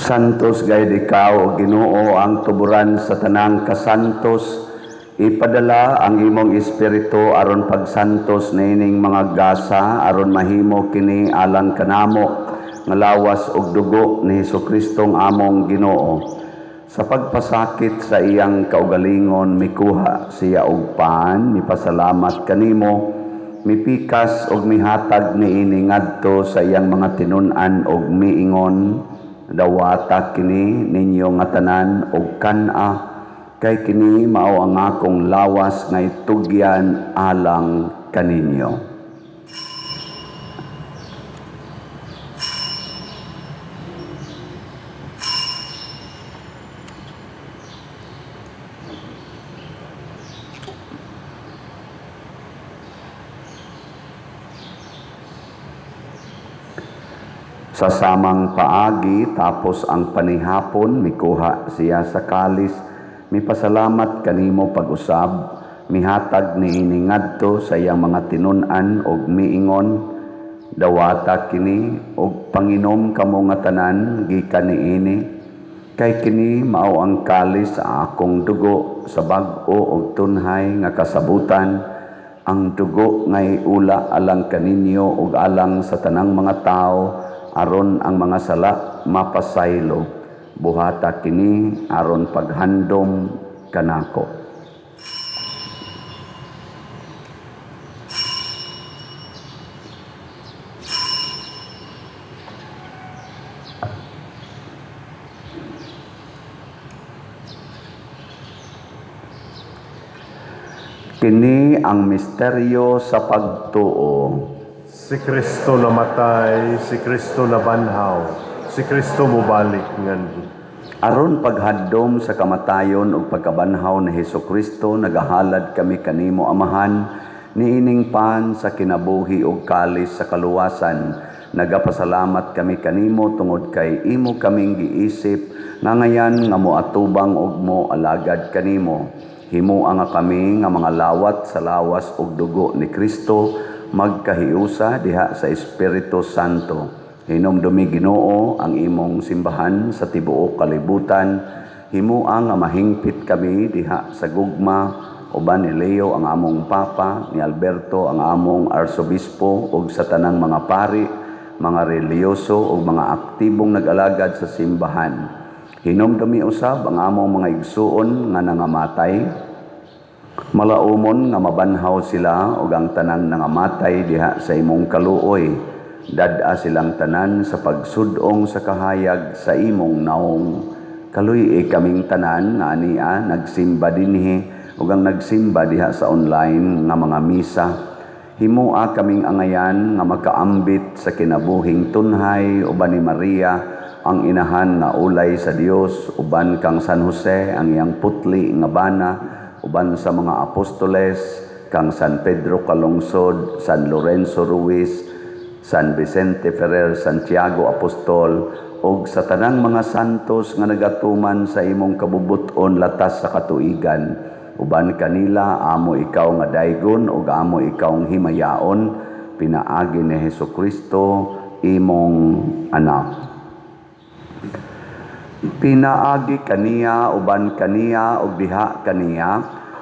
Santos gayud ikaw o Ginoo ang tuburan sa tanang kasantos, ipadala ang imong espiritu aron pagsantos nining mga gasa aron mahimo kini alang kanamo nga lawas ug dugo ni Hesukristo among Ginoo. Sa pagpasakit sa iyang kaugalingon mikuha siya og paan, mipasalamat kanimo, mipikas og mihatag niini ngadto sa iyang mga tinun-an og miingon, dawata kini ninyo nga tanan og kan-a, kay kini mao ang akong lawas nga itugyan alang kaninyo. Sa samang paagi tapos ang panihapon mikuha siya sa kalis, mipasalamat kanimo pag-usab, mihatag niini ngadto sa iyang mga tinun-an og miingon, dawata kini og panginom kamo nga tanan gikan niini, kay kini mao ang kalis sa akong dugo sa bag-o og tunhay nga kasabutan, ang dugo ngay ula alang kaninyo ug alang sa tanang mga tao, aron ang mga sala mapasaylo, buhata kini aron paghandom kanako. Kini ang misteryo sa pagtuo. Si Kristo namatay, si Kristo nabanhaw, si Kristo mubalik ngan. Aron paghandom sa kamatayon ug pagkabanhaw ni Hesukristo, nagahalad kami kanimo Amahan, niining pan sa kinabuhi ug kalis sa kaluwasan. Nagapasalamat kami kanimo tungod kay imo kaming giisip nga ngayan nga moatubang ug mo alagad kanimo. Himua nga kami nga mga lawat sa lawas ug dugo ni Kristo, magkahiusa diha sa Espiritu Santo. Hinumdumi Ginoo ang imong simbahan sa tibuok kalibutan. Himua nga mahingpit kami diha sa gugma, uban ni Leo ang among Papa, ni Alberto ang among Arsobispo, ug sa tanang mga pari, mga reliyoso ug mga aktibong nag-alagad sa simbahan. Hinumdumi usab ang among mga igsuon nga nangamatay, malaumon nga mabanhaw sila ug ang tanan nangamatay diha sa imong kaluoy. Dad-a silang tanan sa pagsudong sa kahayag sa imong naong. Kaluy kaming tanan nga ania nagsimba dinhi ug ang nagsimba diha sa online nga mga misa. Himua kaming angayan nga makaambit sa kinabuhing tunhay uban ni Maria ang inahan nga ulay sa Dios, uban kang San Jose ang iyang putli nga bana, uban sa mga apostoles, kang San Pedro Calungsod, San Lorenzo Ruiz, San Vicente Ferrer, Santiago Apostol, ug sa tanang mga santos nga nagatuman sa imong kabubuton latas sa katuigan. Uban kanila, amo ikaw nga daygon ug amo ikaw himayaon, pinaagi ni Hesukristo, imong anak. Pinaagi kaniya, uban kaniya, ug diha kaniya,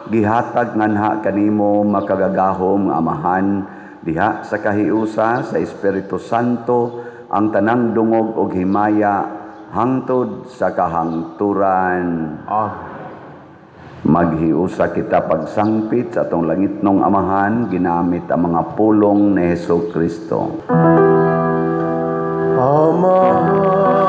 gihatag nganha kanimo makagagahom Amahan, diha sa kahiusa sa Espiritu Santo, ang tanang dungog ug himaya, hangtod sa kahangturan. Amen. Maghiusa kita pagsangpit sa atong langitnong Amahan, ginamit ang mga pulong ni Hesukristo. Amahan.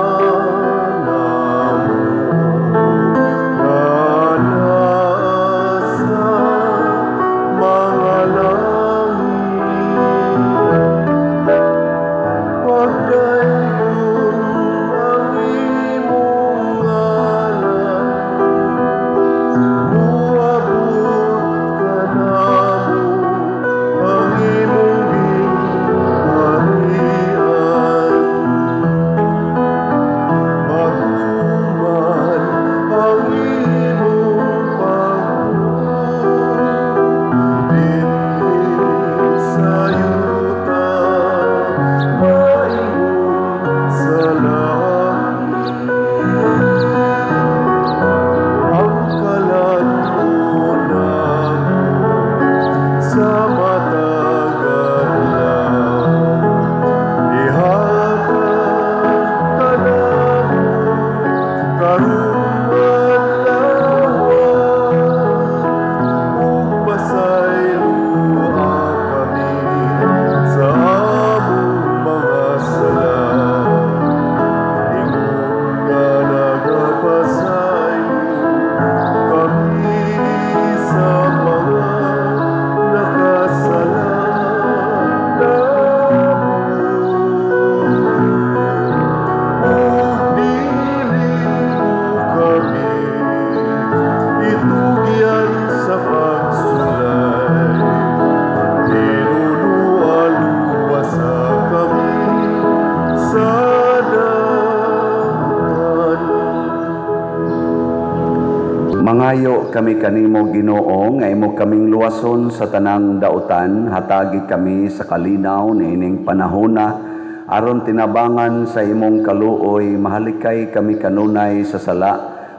Nagpahimayo kami kanimo Ginoo nga imo kaming luwason sa tanang dautan, hatagi kami sa kalinaw niining panahona aron tinabangan sa imong kaluoy, mahalikay kami kanunay sa sala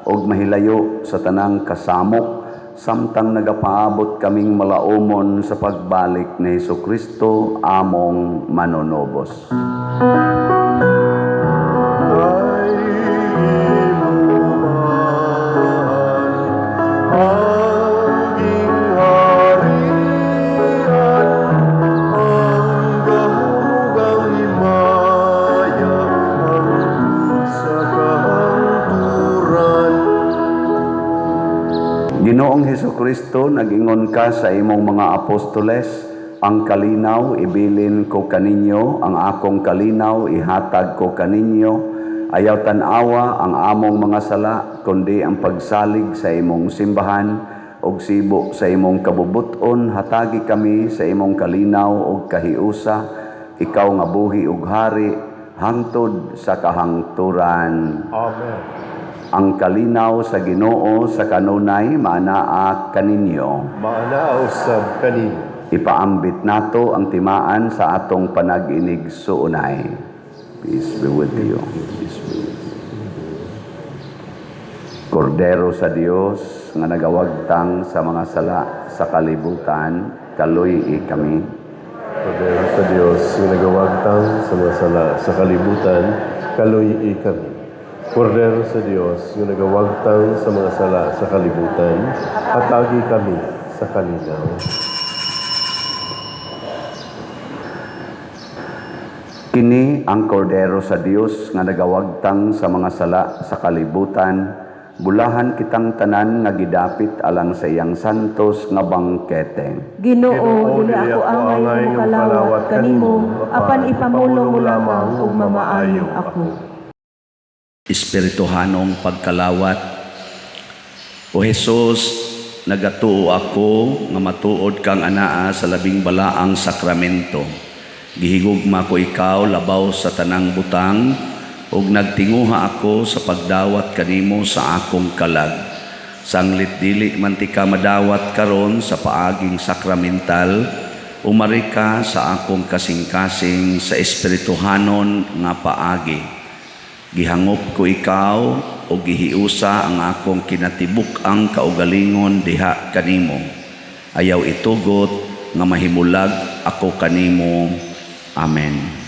ug mahilayo sa tanang kasamok, samtang nagapaabot kaming malaumon sa pagbalik ni Hesukristo among manunobos. Ginoong Hesukristo, nag-ingon ka sa imong mga apostoles, ang kalinaw ibilin ko kaninyo, ang akong kalinaw ihatag ko kaninyo, ayaw tanawa ang among mga sala, kundi ang pagsalig sa imong simbahan, og sibo sa imong kabubuton, hatagi kami sa imong kalinaw og kahiusa, ikaw nga buhi ug hari, hangtod sa kahangturan. Amen. Ang kalinaw sa Ginoo sa kanunay maanaa kaninyo. Maana usab kanimo. Ipaambit nato ang timaan sa atong panag-inig suunay. Peace be with you. Peace be with you. Kordero sa Dios nga nagawagtang sa mga sala sa kalibutan, kaluy kami. Kordero sa Dios nga nagawagtang sa mga sala sa kalibutan, kaluy kami. Kordero sa Diyos, yung nagawagtang sa mga sala sa kalibutan, hatagi kami sa kalinaw. Kini ang kordero sa Dios nga nagawagtang sa mga sala sa kalibutan, bulahan kitang tanan nga gidapit alang sa iyang santos nga bangkete. Ginoo, dili ako angay mo kalawat kanimo, apan ipamulong mo lamang ug mamaayo ako. Espirituhanong pagkalawat. O Jesus, nagatuo ako nga matuod kang anaa sa labing balaang sakramento. Gihigugma ko ikaw labaw sa tanang butang ug nagtinguha ako sa pagdawat kanimo sa akong kalag. Sanglit dili man ti ka madawat karon sa paaging sakramental, umari ka sa akong kasing-kasing sa espirituhanon nga paagi. Gihangop ko ikaw o gihiusa ang akong kinatibuk ang kaugalingon diha kanimo. Ayaw itugot nga mahimulag ako kanimo. Amen.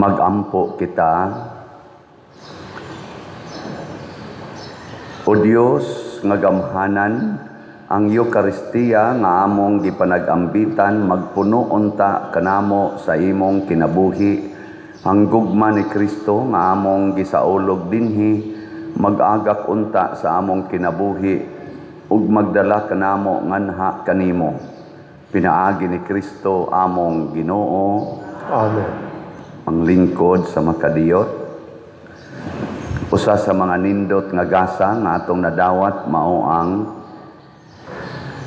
Magampo kita. O Dios nga gamhanan, ang Eucharistia nga among gipanag-ambitan magpuno unta kanamo sa imong kinabuhi. Ang gugma ni Kristo nga among gisaulog dinhi mag-agak unta sa among kinabuhi ug magdala kanamo nganha kanimo. Pinaagi ni Kristo among Ginoo. Amen. Ang lingkod sa makadiyot. Usa sa mga nindot nga gasa nga atong nadawat mao ang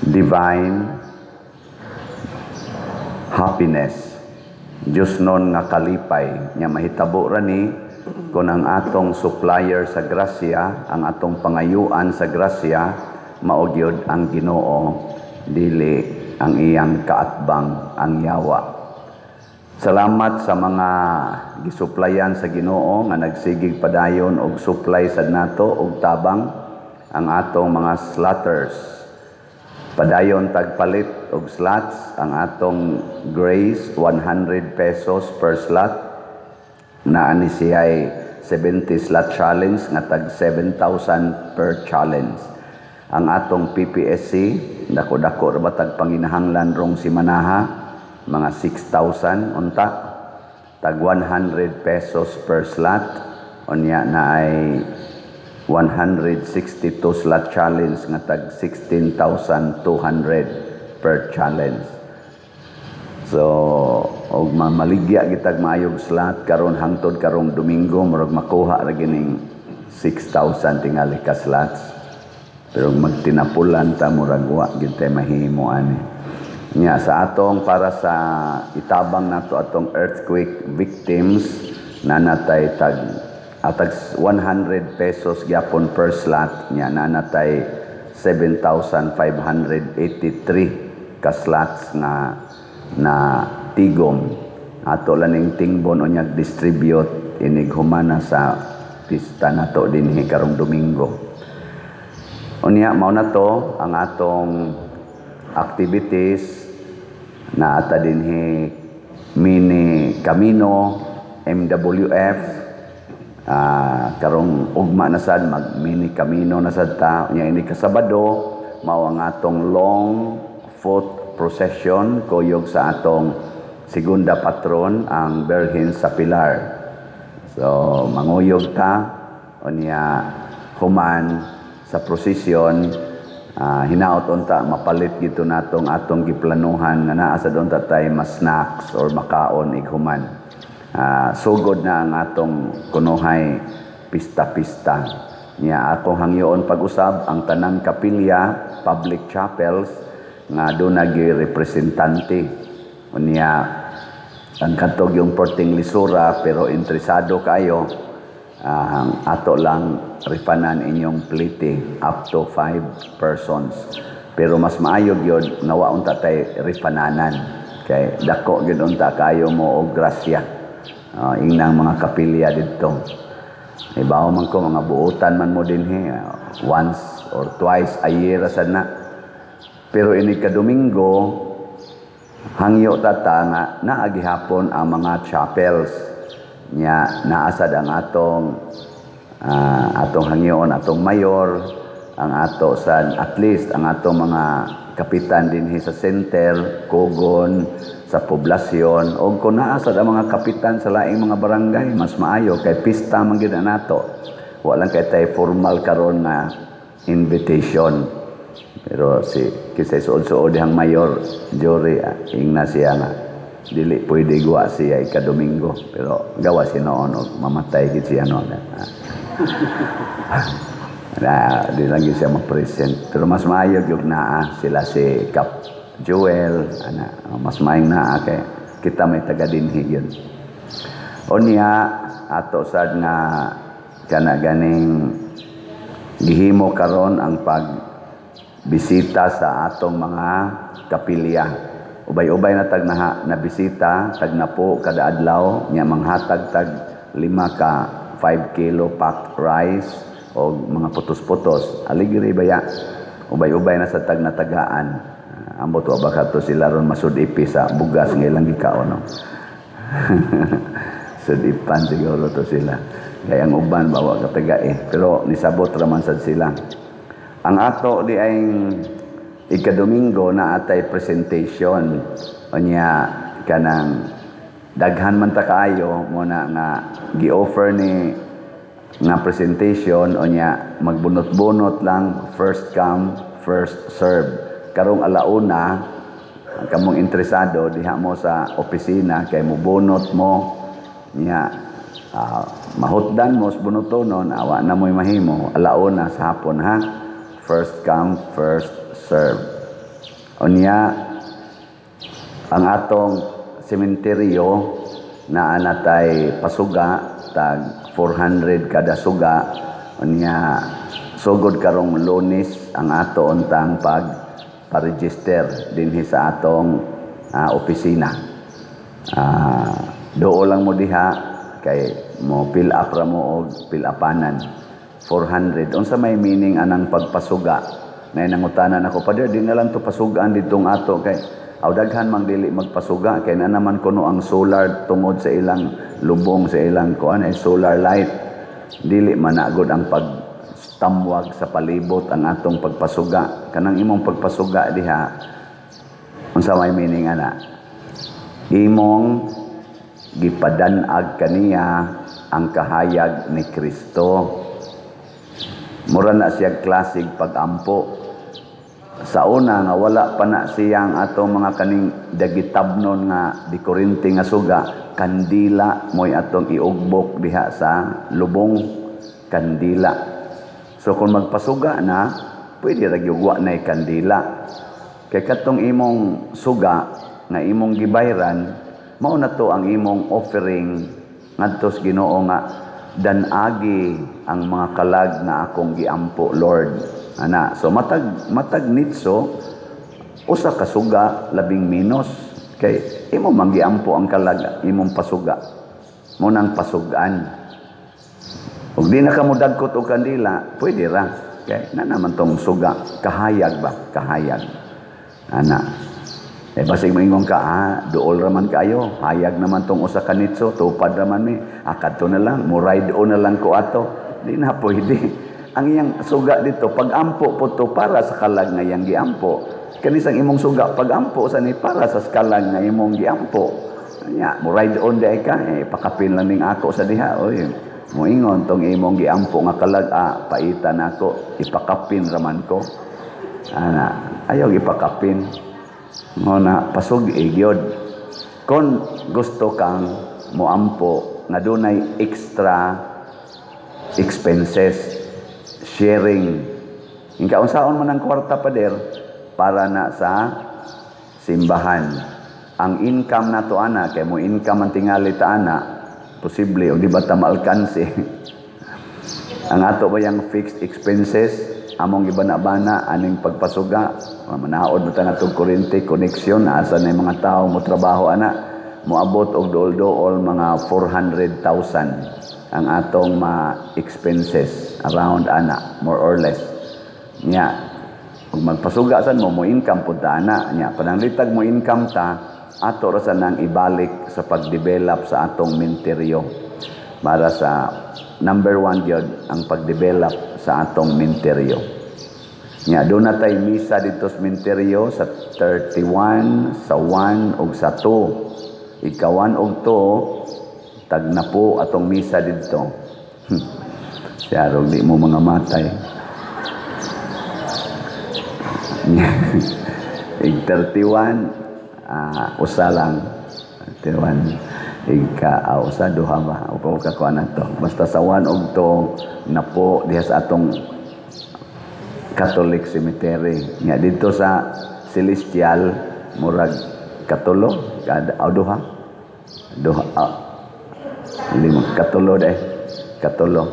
divine happiness. Diyos nun nga kalipay, niya mahitabo rani kung ang atong supplier sa grasya, ang atong pangayuan sa grasya, maugyod ang Ginoo, dili ang iyang kaatbang, ang yawa. Salamat sa mga gisuplayan sa Ginoo nga nagsigig padayon og supply sad nato og tabang ang atong mga slaughters. Padayon tagpalit og slots ang atong Grace 100 pesos per slot na ani siya'y 70 slot challenge nga tag 7,000 per challenge. Ang atong PPSC dako-dako ra ba tag panginahanglan rong si Manaha mga 6,000 unta tag 100 pesos per slot unya na ay 162 slot challenge nga tag 16,200 per challenge. So, og maligya gitag maayog slot karon hangtod karong Domingo murag makuha ra gining 6,000 tingali ka slots. Pero magtinapulan ta murag wa gid tay mahimo ani. Nya sa atong para sa itabang nato atong earthquake victims na natay tag 100 pesos gyapon per slot nya nanatay 7,583 ka slots nga na tigom ato laning tingbon unya distribute inig humana sa pista nato dinhi karong Domingo. Unya mao na to ang atong activities na ata dinhi mini Camino MWF. Karong ugma na sad mag mini Camino na sad ta nya ini ka Sabado mao ang atong long foot procession kuyog sa atong segunda patron ang Birhen sa Pilar. So manguyog ta unya human sa prosesyon hinaot unta mapalit gito natong atong giplanuhan nga naa sa unta tay mas snacks or makaon ig human. Sugod na ang atong kunuhay pista-pista. Niya akong hangyoon pag-usab ang tanang kapilya, public chapels, nga doon nag-representante. Niya ang katog yung porting lisura, pero interesado kayo, ato lang rifanan inyong plite up to 5 persons. Pero mas maayog yun, nawa unta tay rifananan. Kay dako yun unta kayo mo o grasya. Inang mga kapilya dito. Ibaw man ko mga buutan man mo din once or twice a year asad na. Pero ini ka Domingo hangyo tata nga naagihapon ang mga chapels nya naasad ang atong hangyoon atong mayor ang ato sad at least ang atong mga kapitan dinhi sa center, Kogon, sa poblasyon o kung naasad ang mga kapitan sa laing mga barangay mas maayo kay pista man gyud nato walang kay tay formal karon na invitation pero si kisay suod-suod dihang mayor Jory ingna siya nga dili pwede guwa siya ika-Domingo pero gawa si noon og mamatay gid siya noon na di lang siya mag-present pero mas maayo gyud naa sila si Kap Joel, mas maing naa kay kita may taga dinhi yun. Unya ato sad nga kana ganing gihimo karon ang pagbisita sa atong mga kapilya. Ubay-ubay na tag na bisita tag na po kada adlaw nya manghatag tag 5 ka 5 kilo packed rice o mga putos-putos. Aligiri baya. Ubay-ubay na sa tag na tagaan. Ambot wa baka to sila ron masudipi sa bugas nga ilang gikaon no. Sudipan siguro to sila. Kaya ang uban bawa kataga pero nisabot raman sad sila. Ang ato di ay ikadomingo na atay presentation unya kanang daghan man ta kaayo mo na nga gi-offer ni nga presentation unya magbunot-bunot lang, first come first serve. Karong alauna ang kamong interesado diha mo sa opisina kay mo bunot mo nya mahutdan mo sa bunutonon, awa na mo'y mahimo, alauna sa hapon ha. First come, first serve. Unya, ang atong sementeryo na anatay pasuga, tag 400 kada suga, unya, sugod karong Lunes ang ato untang pa-register dinhi sa atong opisina. Doo lang mo diha, kay mo fill up ra mo og fill upanan 400 unsa may meaning anang pagpasuga na nangutanan ako pa di na lang to pasugaan ditong ato kay aw daghan mang dili magpasuga kay na naman kuno ang solar tungod sa ilang lubong sa ilang kuan ay solar light dili managod ang pagtamwag sa palibot ang atong pagpasuga kanang imong pagpasuga diha unsa may meaning ana imong gipadanag kaniya ang kahayag ni Kristo. Mura na siya klasig pagampo. Sa una nga wala pa na siyang atong mga kaning dagitabnon nga di Korinti nga suga, kandila mo'y atong iugbok diha sa lubong kandila. So kung magpasuga na, pwede ra gyugwa na kandila. Kay katong imong suga nga imong gibayran mao na to ang imong offering ngadto sa Ginoo nga danagi ang mga kalag na akong giampo Lord ana so matag nitso usa ka suga labing minos kay imo manggiampo ang kalag imong pasuga mo nang pasugaan ug di na ka mo dagkot og kandila pwede ra kay na naman tong suga kahayag ana basig moingon ka, duol raman kayo, hayag naman tong usa ka nitso, tupad raman mi, akadto na lang, mo ride on na lang ko ato. Di na pwede. Ang iyang suga dito, pag-ampo po to para sa kalag nga iyang giampo. Kanisang imong suga, pag-ampo sa ni para sa kalag nga imong giampo. Nya, mo ride on day ka, pakapin lang ning ako sa diha. Oy, moingon tong imong giampo nga kalag, paitan ako, ipakapin raman ko. Ana, ayaw ipakapin. Mo na pasug gyud kon gusto kang moampo nga dunay extra expenses sharing ingka unsaon man ang kwarta pader para na sa simbahan ang income nato ana kay mo income ang tingali ta ana posible o di ba ta maalkanse ang ato ba yang fixed expenses among ibana-bana aning pagpasuga manaod mo nga tong kuryente connection asa na mga tao mo trabaho ana moabot og dool-dool mga 400,000 ang atong expenses around ana more or less nya ug magpasuga sad mo income pud ta ana nya pananglitag mo income ta ato ra sa nang ibalik sa pagdevelop sa atong menteryo para sa number 1 gyud ang pagdevelop sa atong menteryo. Nya do na tay misa dito sa menteryo sa 31, sa 1 ug sa 2. Ikawan og 2 tag na po atong misa dito. Siya ro di mo mga matay. Ig 31 usa lang. 31 usa duha ba upaw ka kuan to basta sa 1 og 2 na po diha sa atong Catholic Cemetery nya dito sa Celestial murag katulo kada duha lima katulo katulo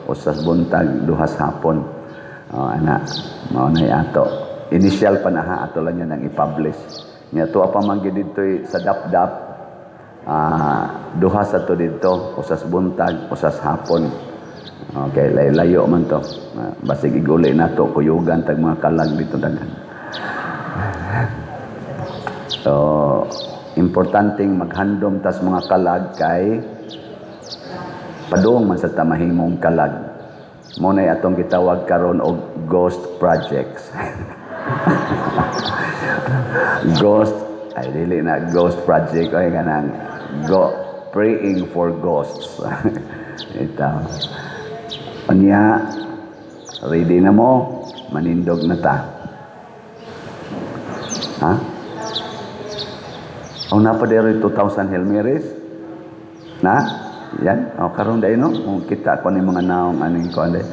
usas buntag duhas hapon ana mao na ato initial pa na ato lang yan ang i-publish nya tuwa pa man gid dito sa dapdap duha sa to dito usas buntag usas hapon okay layo man to basig iguli nato kuyugan tag mga kalag dito daghan so importanteng maghandom tas mga kalag kay padung man sa tamahimong kalag. Mo na atong gitawag karon og ghost projects. Ghost, ay dili na ghost project, ay kanang praying for ghosts. Ito. Anya, ready na mo, manindog na ta. Ha? O na pa dere 2,000 Hail Marys? Na? Yan? O karon dai no? Kung kita ko ni mga naong aning ko ande.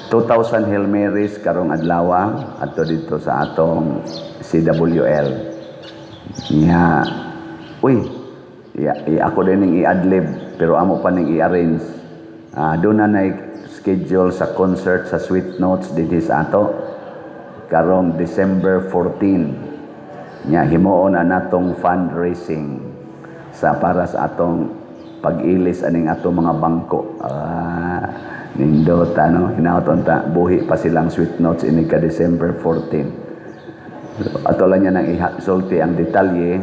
2,000 Hail Marys karong adlaw adto dito sa atong CWL. Nya, uy, ako din ning i-adlib pero amo pa ning i-arrange. Doon na schedule sa concert sa Sweet Notes dito sa ato karong December 14. Nya himuon na natong fundraising sa para sa atong pag-ilis aning atong mga bangko. Nindot ano, hinaoton ta buhi pa silang Sweet Notes ini ka December 14. Ato lang niya nang isulti ang detalye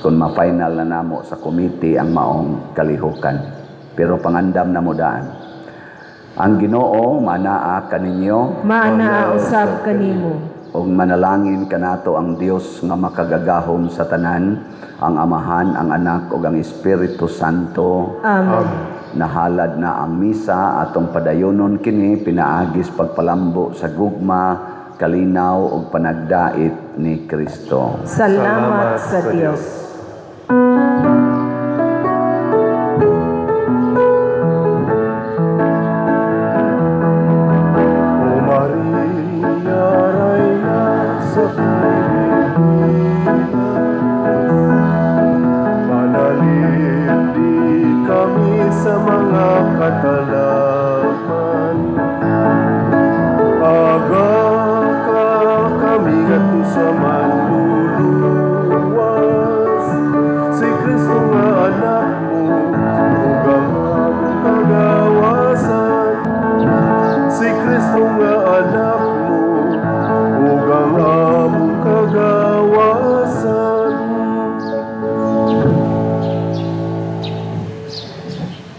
kung ma-final na namo sa committee ang maong kalihukan. Pero pangandam na mo daan. Ang Ginoo manaa kaninyo, Maana usab kanimo. ug manalangin kanato ang Dios nga makagagahom sa tanan, ang Amahan, ang Anak ug ang Espiritu Santo. Amen. Nahalad na ang misa atong padayonon kini pinaagis pagpalambo sa gugma, kalinaw ug panagdait ni Kristo. Salamat sa Dios. O Maria, Reyna sa Pilipinas, manalip di kami sa mga katal